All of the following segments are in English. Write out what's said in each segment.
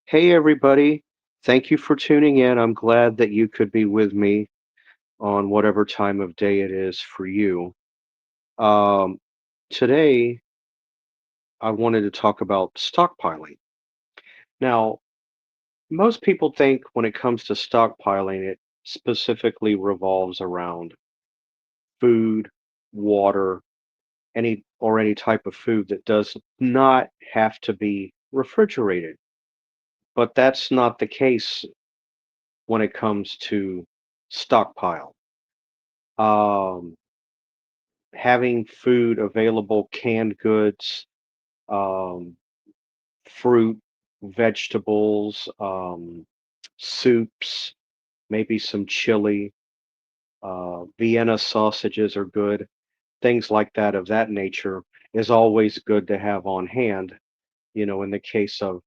Hey, everybody. Thank you for tuning in. I'm glad that you could be with me on whatever time of day it is for you. Um, Today, I wanted to talk about stockpiling. Now, most people think when it comes to stockpiling, it specifically revolves around food, water, any type of food that does not have to be refrigerated. But that's not the case when it comes to stockpile. Um, Having food available, canned goods, um, fruit, vegetables, soups, maybe some chili, Vienna sausages are good. Things like that of that nature is always good to have on hand, in the case of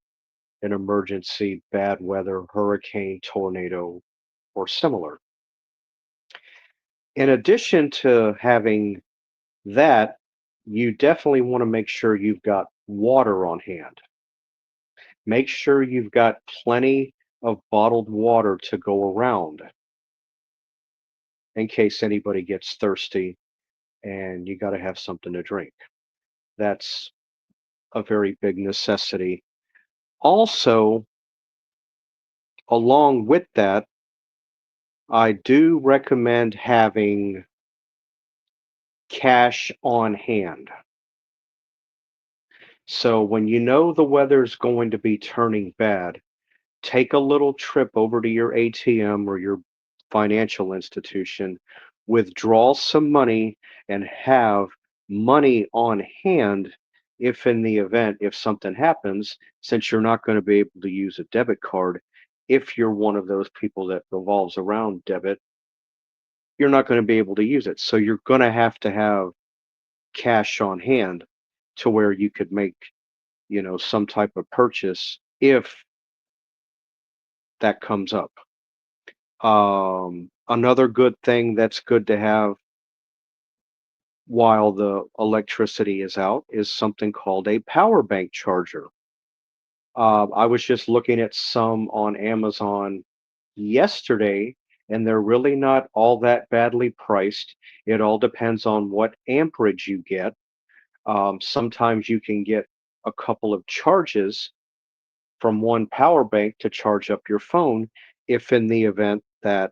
an emergency, bad weather, hurricane, tornado, or similar. In addition to having that, you definitely want to make sure you've got water on hand. Make sure you've got plenty of bottled water to go around in case anybody gets thirsty and you got to have something to drink. That's a very big necessity. Also, along with that, I do recommend having cash on hand. So when you know the weather's going to be turning bad, take a little trip over to your ATM or your financial institution, withdraw some money, and have money on hand if in the event if something happens, since you're not going to be able to use a debit card. If you're one of those people that revolves around debit, you're not going to be able to use it. So you're going to have cash on hand to where you could make, some type of purchase if that comes up. Another good thing that's good to have while the electricity is out is something called a power bank charger. I was just looking at some on Amazon yesterday, and they're really not all that badly priced. It all depends on what amperage you get. Sometimes you can get a couple of charges from one power bank to charge up your phone if in the event that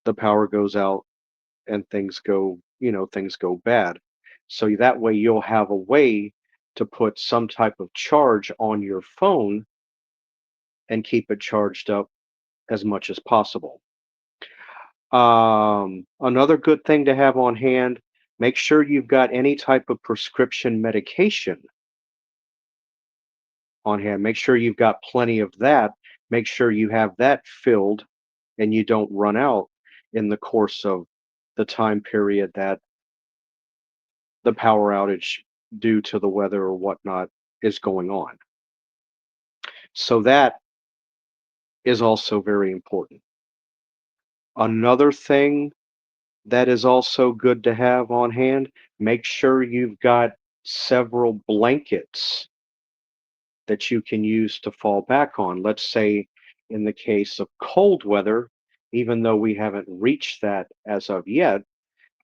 the power goes out and things go bad. So that way you'll have a way to put some type of charge on your phone and keep it charged up as much as possible. Another good thing to have on hand, make sure you've got any type of prescription medication on hand. Make sure you've got plenty of that. Make sure you have that filled and you don't run out in the course of the time period that the power outage due to the weather or whatnot is going on. So that is also very important. Another thing that is also good to have on hand, make sure you've got several blankets that you can use to fall back on. Let's say in the case of cold weather, even though we haven't reached that as of yet,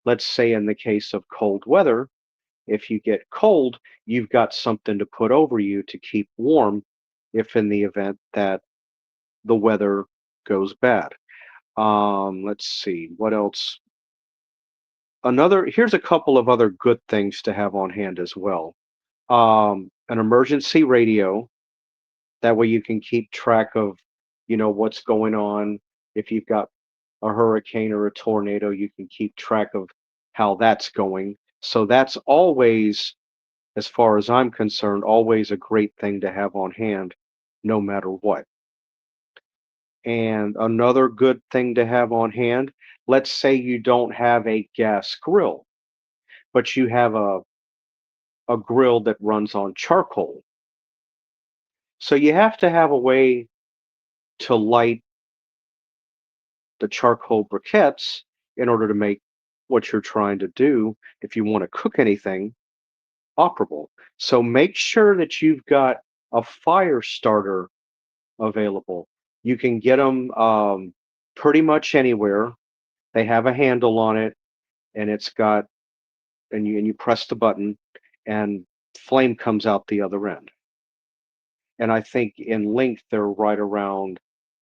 let's say in the case of cold weather, if you get cold, you've got something to put over you to keep warm if in the event that the weather goes bad. Let's see, what else? Here's a couple of other good things to have on hand as well. An emergency radio. That way you can keep track of, what's going on. If you've got a hurricane or a tornado, you can keep track of how that's going. So that's always, as far as I'm concerned, always a great thing to have on hand, no matter what. And another good thing to have on hand, let's say you don't have a gas grill, but you have a grill that runs on charcoal. So you have to have a way to light the charcoal briquettes in order to make what you're trying to do, if you want to cook anything, operable. So make sure that you've got a fire starter available. You can get them pretty much anywhere. They have a handle on it, and it's got and you press the button, and flame comes out the other end. And I think in length they're right around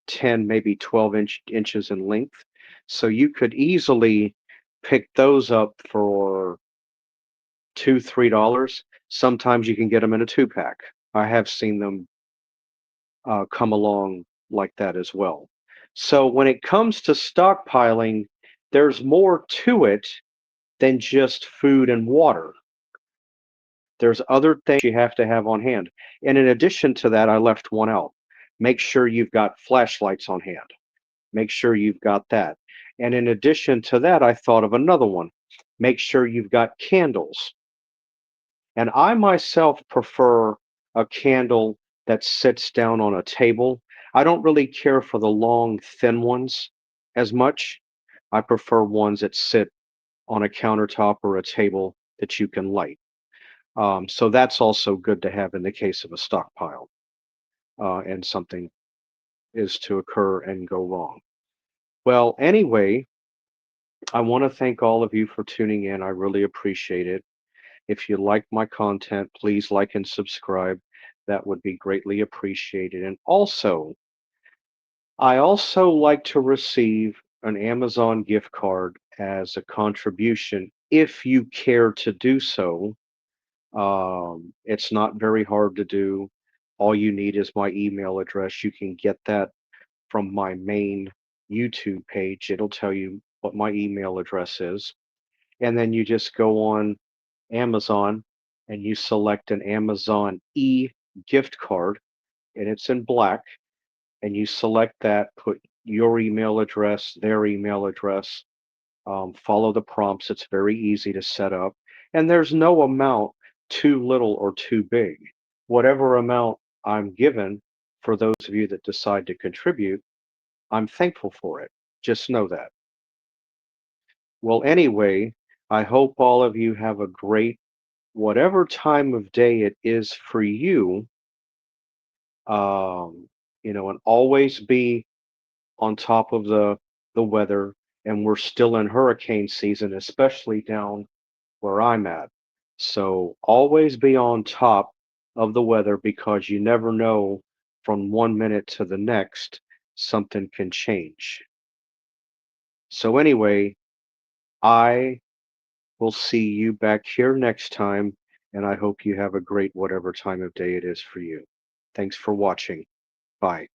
10, maybe 12 inches in length. So you could easily pick those up for $2, $3. Sometimes you can get them in a two pack. I have seen them come along like that as well. So when it comes to stockpiling, there's more to it than just food and water. There's other things you have to have on hand. And in addition to that, I left one out. Make sure you've got flashlights on hand. Make sure you've got that. And in addition to that, I thought of another one. Make sure you've got candles. And I myself prefer a candle that sits down on a table. I don't really care for the long, thin ones as much. I prefer ones that sit on a countertop or a table that you can light. So that's also good to have in the case of a stockpile and something is to occur and go wrong. Well, anyway, I want to thank all of you for tuning in. I really appreciate it. If you like my content, please like and subscribe. That would be greatly appreciated. And also, I also like to receive an Amazon gift card as a contribution if you care to do so. It's not very hard to do. All you need is my email address. You can get that from my main YouTube page. It'll tell you what my email address is. And then you just go on Amazon and you select an Amazon gift card, and it's in black. And you select that, put your email address, their email address, follow the prompts. It's very easy to set up. And there's no amount too little or too big. Whatever amount I'm given, for those of you that decide to contribute, I'm thankful for it. Just know that. Well, anyway, I hope all of you have a great, whatever time of day it is for you, um, and always be on top of the weather. And we're still in hurricane season, especially down where I'm at. So always be on top of the weather because you never know from 1 minute to the next, something can change. So anyway, I will see you back here next time, and I hope you have a great whatever time of day it is for you. Thanks for watching. Bye.